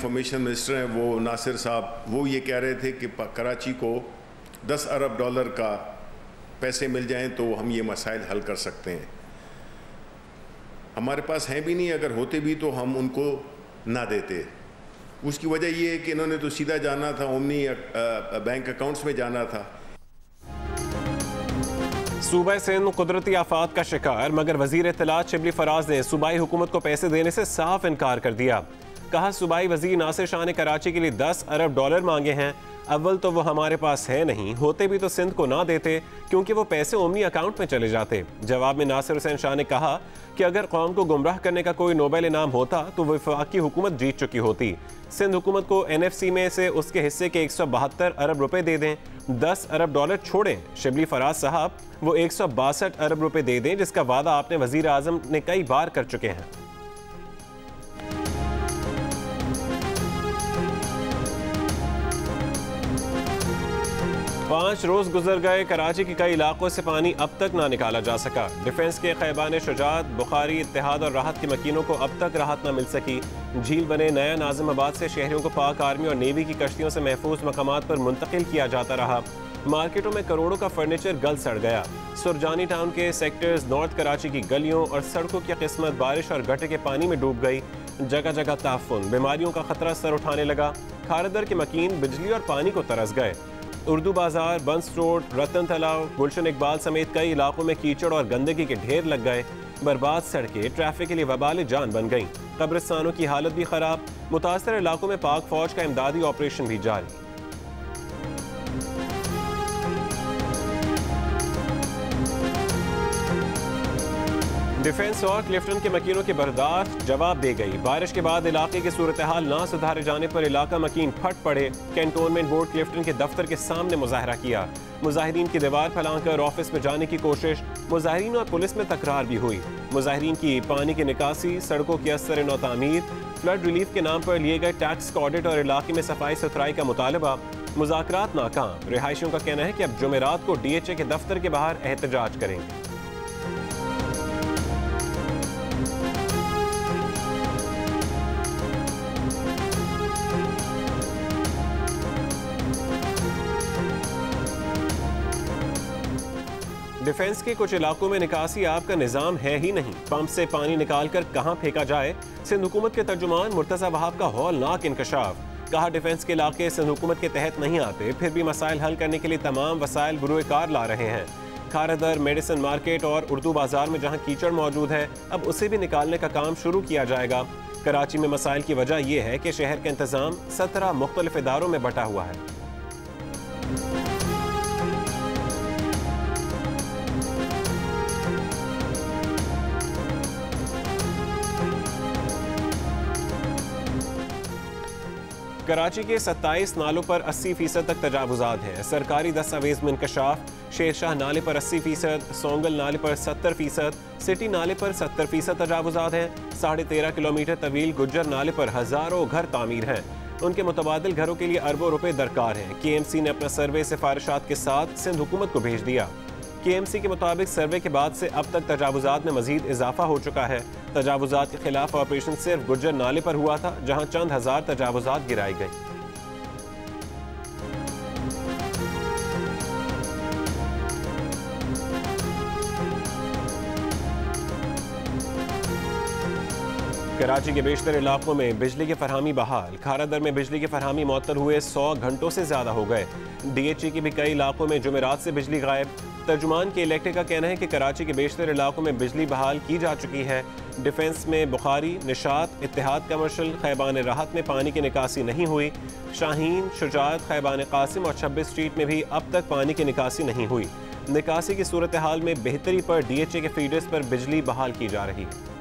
Information minister हैं वो नासिर साहब, वो ये कह रहे थे कि कराची को 10 अरब डॉलर का पैसे मिल जाएं तो हम ये मसाइल हल कर सकते हैं। हमारे पास हैं भी नहीं, अगर होते भी तो हम उनको ना देते। उसकी वजह ये है कि इन्होंने तो सीधा जाना था, ओमनी बैंक अकाउंट्स में जाना था। सूबा सिंध कुदरती आफात का शिकार, मगर वजीर इत्तलात शिबली फराज ने सूबाई हुकूमत को पैसे देने से साफ इनकार कर दिया। कहा, सूबाई वजीर नासिर शाह ने कराची के लिए 10 अरब डॉलर मांगे हैं। अव्वल तो वो हमारे पास है नहीं, होते भी तो सिंध को ना देते क्योंकि वो पैसे ओमनी अकाउंट में चले जाते। जवाब में नासिर हुसैन शाह ने कहा कि अगर कौम को गुमराह करने का कोई नोबेल इनाम होता तो वफाकी हुकूमत जीत चुकी होती। सिंध हुकूमत को NFC में से उसके हिस्से के 172 अरब रुपए दे दें। 10 अरब डॉलर छोड़ें शिबली फराज साहब, वो 162 अरब रुपए दे दें जिसका वादा आपने वजीर आजम ने कई बार कर चुके हैं। 5 रोज गुजर गए, कराची के कई इलाकों से पानी अब तक ना निकाला जा सका। डिफेंस के खैबान शुजात, बुखारी, इत्तेहाद और राहत के मकीनों को अब तक राहत न मिल सकी। झील बने नया नाजिमाबाद से शहरियों को पाक आर्मी और नेवी की कश्तियों से महफूज मकामात पर मुंतकिल किया जाता रहा। मार्केटों में करोड़ों का फर्नीचर गल सड़ गया। सुरजानी टाउन के सेक्टर्स नॉर्थ कराची की गलियों और सड़कों की किस्मत बारिश और गटर के पानी में डूब गई। जगह जगह ताफुन, बीमारियों का खतरा सर उठाने लगा। खारदर के मकीन बिजली और पानी को तरस गए। उर्दू बाजार, बंस रोड, रतन तालाब, गुलशन इकबाल समेत कई इलाकों में कीचड़ और गंदगी के ढेर लग गए। बर्बाद सड़कें ट्रैफिक के लिए वबाल जान बन गईं। कब्रिस्तानों की हालत भी खराब। मुतासर इलाकों में पाक फौज का इमदादी ऑपरेशन भी जारी। डिफेंस और क्लिफ्टन के मकीनों की बर्दाश्त जवाब दे गई। बारिश के बाद इलाके की सूरत हाल ना सुधारे जाने पर इलाका मकीन फट पड़े। कैंटोनमेंट बोर्ड क्लिफ्टन के दफ्तर के सामने मुजाहरा किया। मुजाहिरीन की दीवार फैलाकर ऑफिस में जाने की कोशिश। मुजाहिरीन और पुलिस में तकरार भी हुई। मुजाहिरीन की पानी की निकासी, सड़कों की असर नौ तामीर, फ्लड रिलीफ के नाम पर लिए गए टैक्स का ऑडिट और इलाके में सफाई सुथराई का मुतालबा। मुज़ाकरात नाकाम। रिहायशियों का कहना है कि अब जुमेरात को DHA के दफ्तर के बाहर एहतजाज करेंगे। डिफेंस के कुछ इलाकों में निकासी आब का निजाम है ही नहीं। पंप से पानी निकालकर कहां फेंका जाए। सिंध हुकूमत के तर्जुमान मुर्तज़ा वहाब का हौलनाक इंकशाफ। कहा, डिफेंस के इलाके सिंध हुकूमत के तहत नहीं आते, फिर भी मसाइल हल करने के लिए तमाम वसाइल बुरुए कार ला रहे हैं। खारदर, मेडिसिन मार्केट और उर्दू बाजार में जहां कीचड़ मौजूद है, अब उसे भी निकालने का काम शुरू किया जाएगा। कराची में मसाइल की वजह यह है कि शहर का इंतजाम 17 मुख्तलिफ इदारों में बटा हुआ है। कराची के 27 नालों पर 80% तक तजावुजात हैं। सरकारी दस्तावेज में इंकशाफ। शेरशाह नाले पर 80%, सोंगल नाले पर 70%, सिटी नाले पर 70% तजावुजात हैं। 13.5 किलोमीटर तवील गुज्जर नाले पर हजारों घर तामीर हैं। उनके मुतबादिल घरों के लिए अरबों रुपए दरकार हैं। KMC ने अपना सर्वे सिफारिशात के साथ सिंध हुकूमत को भेज दिया। KMC के मुताबिक सर्वे के बाद से अब तक तजावुजात में मजीद इजाफा हो चुका है। तजावुजात के खिलाफ ऑपरेशन सिर्फ गुज्जर नाले पर हुआ था, जहां चंद हजार तजावुजात गिराई गई। कराची के बेशतर इलाकों में बिजली की फरहमी बहाल। खारादर में बिजली की फरहमी मुअत्तल हुए 100 घंटों से ज्यादा हो गए। DHA के भी कई इलाकों में जुमेरात से बिजली गायब। तर्जुमान के इलेक्ट्रिक का कहना है कि कराची के बेशतर इलाकों में बिजली बहाल की जा चुकी है। डिफेंस में बुखारी, निशात, इत्तेहाद कमर्शल, खैबान राहत में पानी की निकासी नहीं हुई। शाहीन, शुजात, खैबान कासिम और 26 स्ट्रीट में भी अब तक पानी की निकासी नहीं हुई। निकासी की सूरत हाल में बेहतरी पर DHA के फीडर्स पर बिजली बहाल की जा रही है।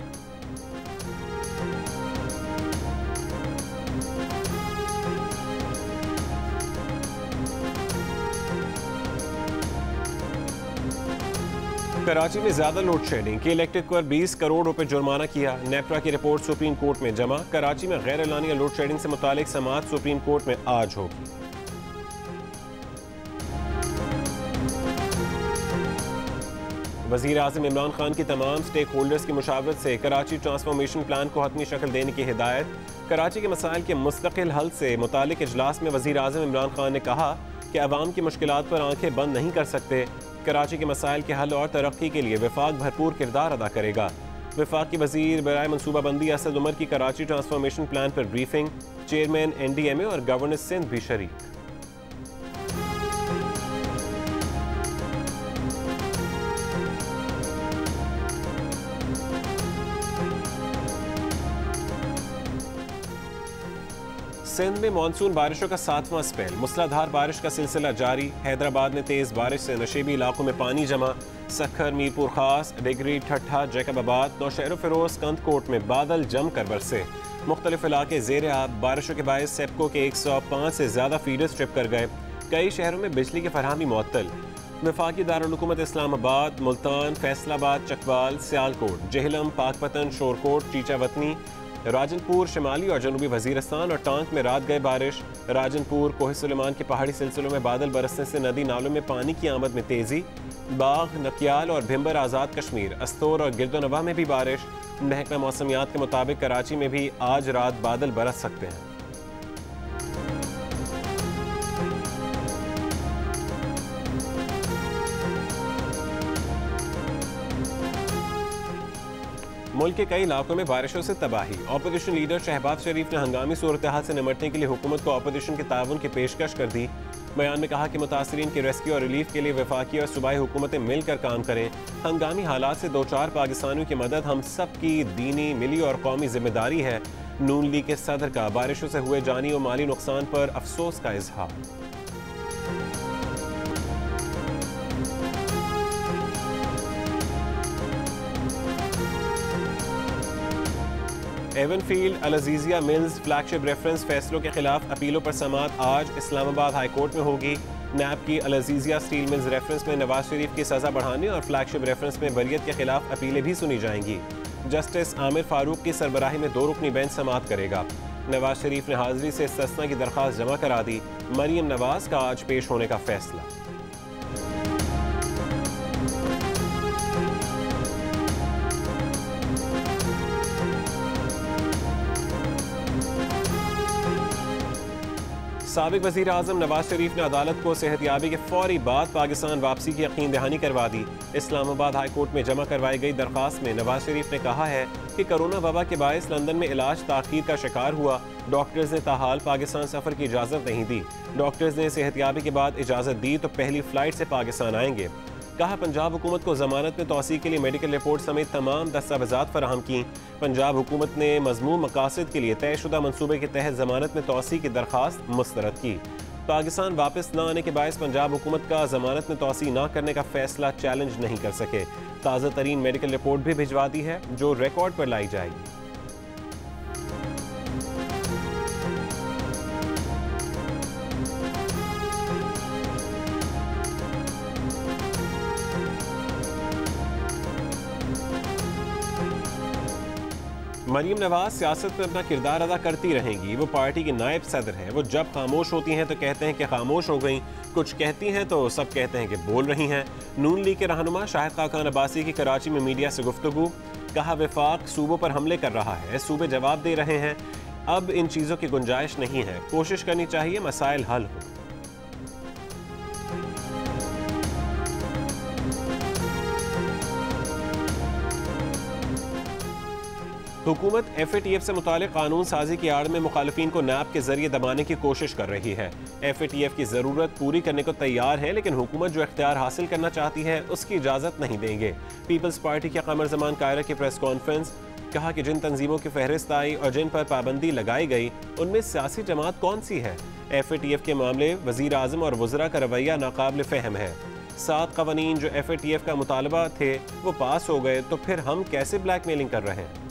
कराची में ज्यादा लोड शेडिंग के इलेक्ट्रिक पर 20 करोड़ रुपए जुर्माना किया। नेपरा की रिपोर्ट सुप्रीम कोर्ट में जमा। कराची में गैर एलानिया लोड शेडिंग से मुतालिक समाअत सुप्रीम कोर्ट में आज होगी। वज़ीर आज़म इमरान खान की तमाम स्टेक होल्डर्स की मुशावरत से कराची ट्रांसफॉर्मेशन प्लान को हतमी शक्ल देने की हिदायत। कराची के मसाइल के मुस्तकिल हल से मुतालिक इजलास में वज़ीर आज़म इमरान खान ने कहा कि अवाम की मुश्किलात पर आंखें बंद नहीं कर सकते। कराची के मसाइल के हल और तरक्की के लिए वफाक भरपूर किरदार अदा करेगा। वफाकी वज़ीर बराए मनसूबाबंदी असद उमर की कराची ट्रांसफॉर्मेशन प्लान पर ब्रीफिंग। चेयरमैन NDMA और गवर्नर सिंध भी शरीक। सिंध में मानसून बारिशों का 7वां स्पेल। मूसलाधार बारिश का सिलसिला जारी। हैदराबाद में तेज बारिश से नशेबी इलाकों में पानी जमा। सखर, मीरपुर खास, डिगरी, ठट्ठा, जैकबाबाद, नौशहर फिरोज, कंदकोट में बादल जमकर बरसे। मुख्तलिफ इलाके ज़ेर आब। बारिशों के बायस सेप्को के 105 से ज़्यादा फीडर्स ट्रिप कर गए। कई शहरों में बिजली की फरहमी मुअत्तल। वफाकी दारुल हुकूमत इस्लामाबाद, मुल्तान, फैसलाबाद, चकवाल, सियालकोट, जेहलम, पाकपतन, शोरकोट, चीचावतनी, राजनपुर, शिमाली और जनूबी वजीरस्तान और टांक में रात गए बारिश। राजनपुर, कोह सुलेमान के पहाड़ी सिलसिलों में बादल बरसने से नदी नालों में पानी की आमद में तेजी। बाग, नकियाल और भिम्बर आज़ाद कश्मीर, अस्तोर और गिरदोनवा में भी बारिश। महकमा मौसमियात के मुताबिक कराची में भी आज रात बादल बरस सकते हैं। मुल्क के कई इलाकों में बारिशों से तबाही। अपोजिशन लीडर शहबाज शरीफ ने हंगामी सूरत हाल से निमटने के लिए हुकूमत को अपोजिशन के ताउन की पेशकश कर दी। बयान में कहा कि मुतासरीन के रेस्क्यू और रिलीफ के लिए वफाकी और सूबाई हुकूमतें मिलकर काम करें। हंगामी हालात से दो चार पाकिस्तानियों की मदद हम सब की दीनी, मिली और कौमी जिम्मेदारी है। नून लीग के सदर का बारिशों से हुए जानी और माली नुकसान पर अफसोस का इजहार। एवनफील्ड अल अजीजिया मिल्स फ्लैगशिप रेफरेंस फैसलों के खिलाफ अपीलों पर समाअत आज इस्लामाबाद हाई कोर्ट में होगी। नैब की अल अजीजिया स्टील मिल्स रेफरेंस में नवाज शरीफ की सजा बढ़ाने और फ्लैगशिप रेफरेंस में वरीयत के खिलाफ अपीलें भी सुनी जाएंगी। जस्टिस आमिर फारूक की सरबराही में 2 रुकनी बेंच समाअत करेगा। नवाज शरीफ ने हाजिरी से इस्तिस्ना की दरख्वास्त जमा करा दी। मरियम नवाज का आज पेश होने का फैसला। साबिक वज़ीर आज़म नवाज शरीफ ने अदालत को सेहतयाबी के फौरी बाद पाकिस्तान वापसी की यकीन दहानी करवा दी। इस्लामाबाद हाई कोर्ट में जमा करवाई गई दरख्वास्त में नवाज शरीफ ने कहा है कि कोरोना वबा के बायस लंदन में इलाज ताख़ीर का शिकार हुआ। डॉक्टर्स ने ताहाल पाकिस्तान सफ़र की इजाज़त नहीं दी। डॉक्टर्स ने सेहतयाबी के बाद इजाज़त दी तो पहली फ़्लाइट से पाकिस्तान आएंगे। कहा पंजाब हुकूमत को ज़मानत में तौसीक़ के लिए मेडिकल रिपोर्ट समेत तमाम दस्तावेज़ात फराहम की। पंजाब हुकूमत ने मज़मूम मकासद के लिए तयशुदा मनसूबे के तहत ज़मानत में तौसीक़ की दरख्वास्त मुस्तरद की। पाकिस्तान वापस न आने के बायस पंजाब हुकूमत का ज़मानत में तौसीक़ न करने का फैसला चैलेंज नहीं कर सके। ताज़ा तरीन मेडिकल रिपोर्ट भी भिजवा दी है जो रिकॉर्ड पर लाई जाएगी। मरियम नवाज सियासत में अपना किरदार अदा करती रहेंगी। वो पार्टी की नायब सदर हैं। वो जब खामोश होती हैं तो कहते हैं कि खामोश हो गई, कुछ कहती हैं तो सब कहते हैं कि बोल रही हैं। नून लीग के रहनुमा शाहिद खाकान अब्बासी की कराची में मीडिया से गुफ्तगू। कहा वफाक सूबों पर हमले कर रहा है, सूबे जवाब दे रहे हैं। अब इन चीज़ों की गुंजाइश नहीं है, कोशिश करनी चाहिए मसाइल हल हो। हुकूमत FATF से मुतालिक कानून साजी की आड़ में मुखालिफिन को नैब के जरिए दबाने की कोशिश कर रही है। FATF की ज़रूरत पूरी करने को तैयार है, लेकिन हुकूमत जो इख्तियार हासिल करना चाहती है उसकी इजाज़त नहीं देंगे। पीपल्स पार्टी के क़मर ज़मान कायरा की प्रेस कॉन्फ्रेंस। कहा कि जिन तंजीमों की फहरिस्त आई और जिन पर पाबंदी लगाई गई उनमें सियासी जमात कौन सी है। FATF के मामले वज़ीर आज़म और वज़रा का रवैया नाकाबिल फ़हम है। 7 क़वानीन जो FATF का मुतालबा थे वो पास हो गए तो फिर हम कैसे ब्लैकमेलिंग कर रहे हैं।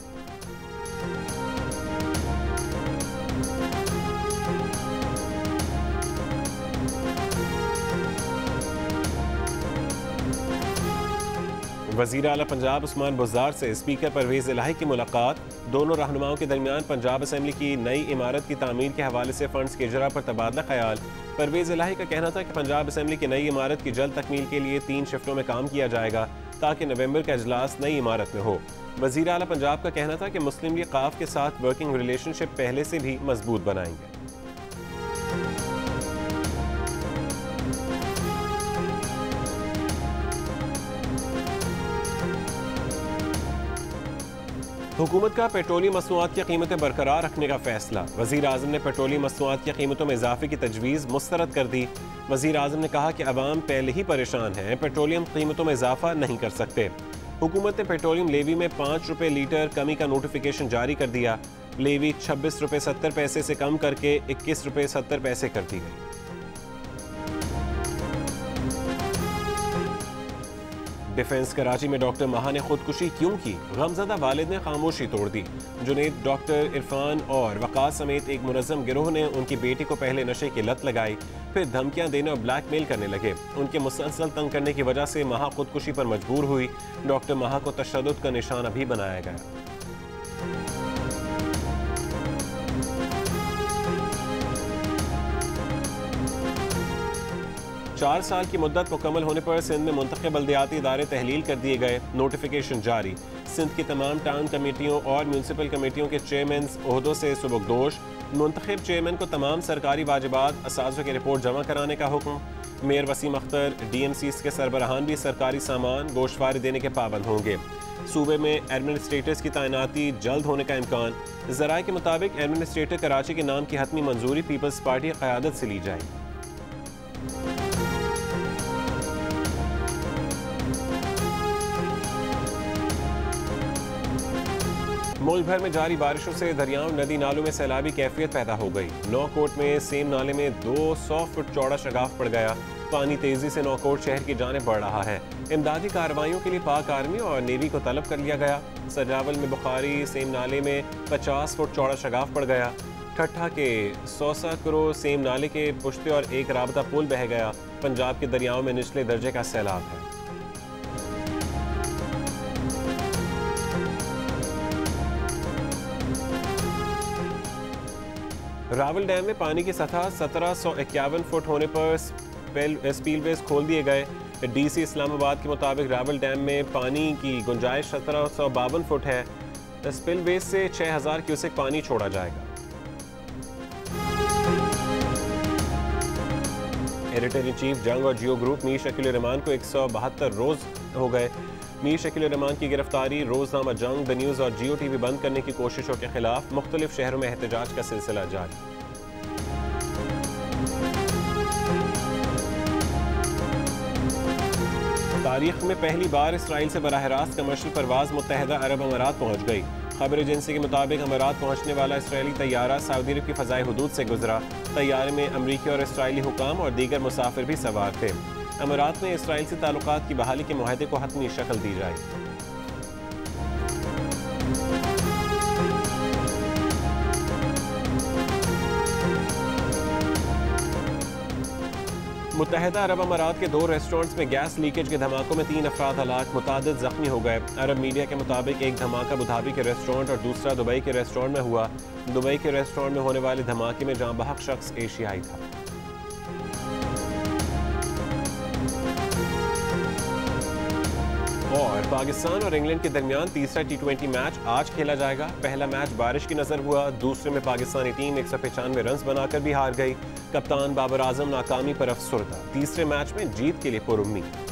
वज़ीर आला पंजाब उस्मान बुज़दार से स्पीकर परवेज़ इलाही की मुलाकात। दोनों रहनुमाओं के दरमियान पंजाब असम्बली की नई इमारत की तामीर के हवाले से फंड्स के इजरा पर तबादला ख्याल। परवेज़ इलाही का कहना था कि पंजाब असम्बली की नई इमारत की जल्द तकमील के लिए 3 शिफ्टों में काम किया जाएगा। ताकि नवंबर का इजलास नई इमारत में हो। वज़ीर आला पंजाब का कहना था कि मुस्लिम लीग काफ के साथ वर्किंग रिलेशनशिप पहले से भी मजबूत बनाएंगे। हुकूमत का पेट्रोलियम मसनूआत की कीमतें बरकरार रखने का फैसला। वज़ीर आज़म ने पेट्रोलियम मसनूआत की कीमतों में इजाफे की तजवीज़ मुस्तरद कर दी। वज़ीर आज़म ने कहा कि अवाम पहले ही परेशान है, पेट्रोलियम कीमतों में इजाफा नहीं कर सकते। हुकूमत ने पेट्रोलियम लेवी में 5 रुपये लीटर कमी का नोटिफिकेशन जारी कर दिया। लेवी 26 रुपये 70 पैसे से कम करके 21 रुपये 70 पैसे कर दी गई। डिफेंस कराची में डॉक्टर महा ने खुदकुशी क्यों की, गमज़दा वालिद ने खामोशी तोड़ दी। जुनेद, डॉक्टर इरफान और वक़ास समेत एक मुनज़्ज़म गिरोह ने उनकी बेटी को पहले नशे की लत लगाई, फिर धमकियां देने और ब्लैकमेल करने लगे। उनके मुसलसल तंग करने की वजह से महा खुदकुशी पर मजबूर हुई। डॉक्टर महा को तशद्दुद का निशाना भी बनाया गया। 4 साल की मुद्दत मुकम्मल होने पर सिंध में मुंतखब बल्दियाती इदारे तहलील कर दिए गए। नोटिफिकेशन जारी। सिंध की तमाम टाउन कमेटियों और म्यूनसिपल कमेटियों के चेयरमैन ओहदों से सुबुकदोश। मुंतखब चेयरमैन को तमाम सरकारी वाजिबात असाज़ों की रिपोर्ट जमा कराने का हुक्म। मेयर वसीम अख्तर, DMCs के सरबराहान भी सरकारी सामान गोश्तवारी देने के पाबंद होंगे। सूबे में एडमिनिस्ट्रेटर्स की तैनाती जल्द होने का इम्कान। ज़राए के मुताबिक एडमिनिस्ट्रेटर कराची के नाम की हतमी मंजूरी पीपल्स पार्टी की क़यादत से ली जाएगी। मुल्क भर में जारी बारिशों से दरियाओं, नदी नालों में सैलाबी कैफियत पैदा हो गई। नौकोट में सेम नाले में 200 फुट चौड़ा शगाफ पड़ गया। पानी तेजी से नौकोट शहर की जानिब बढ़ रहा है। इमदादी कार्रवाइयों के लिए पाक आर्मी और नेवी को तलब कर लिया गया। सजावल में बुखारी सेम नाले में 50 फुट चौड़ा शगाफ पड़ गया। ठट्ठा के सौसा करो सेम नाले के पुश्ते और एक राबता पुल बह गया। पंजाब के दरियाओं में निचले दर्जे का सैलाब है। रावल डैम में पानी की सतह 1751 फुट होने पर स्पीलवेज खोल दिए गए। DC इस्लामाबाद के मुताबिक रावल डैम में पानी की गुंजाइश 1752 फुट है। स्पिलवेज से 6000 क्यूसेक पानी छोड़ा जाएगा। एडिटर इन चीफ जंग और जियो ग्रुप मीर शकील रहमान को 172 रोज हो गए। मीर शकील रहमान की गिरफ्तारी, रोजनामा जंग, द न्यूज़ और जियो TV बंद करने की कोशिशों के खिलाफ मुख्तलिफ शहरों में एहतजाज का सिलसिला जारी। तारीख में पहली बार इसराइल से बराह रास्त कमर्शियल परवाज मुत्तहदा अरब अमारात पहुंच गई। खबर एजेंसी के मुताबिक अमारात पहुंचने वाला इसराइली तैयारा सऊदी अरब की फ़ज़ाई हुदूद से गुजरा। तैयारे में अमरीकी और इसराइली हुकाम और दीगर मुसाफिर भी सवार थे। अमारात में इसराइल से ताल्लुकात की बहाली के मुआहदे को हतमी शक्ल दी जाएगी। मुत्तहदा अरब अमारात के 2 रेस्टोरेंट्स में गैस लीकेज के धमाकों में 3 अफराद हलाक, मुतादिद जख्मी हो गए। अरब मीडिया के मुताबिक एक धमाका अबुधाबी के रेस्टोरेंट और दूसरा दुबई के रेस्टोरेंट में हुआ। दुबई के रेस्टोरेंट में होने वाले धमाके में जाँ बहक शख्स एशियाई था। और पाकिस्तान और इंग्लैंड के दरमियान तीसरा T20 मैच आज खेला जाएगा। पहला मैच बारिश की नजर हुआ। दूसरे में पाकिस्तानी टीम 195 रन बनाकर भी हार गई। कप्तान बाबर आजम नाकामी पर अफसरदा। तीसरे मैच में जीत के लिए पुरुम्मीद।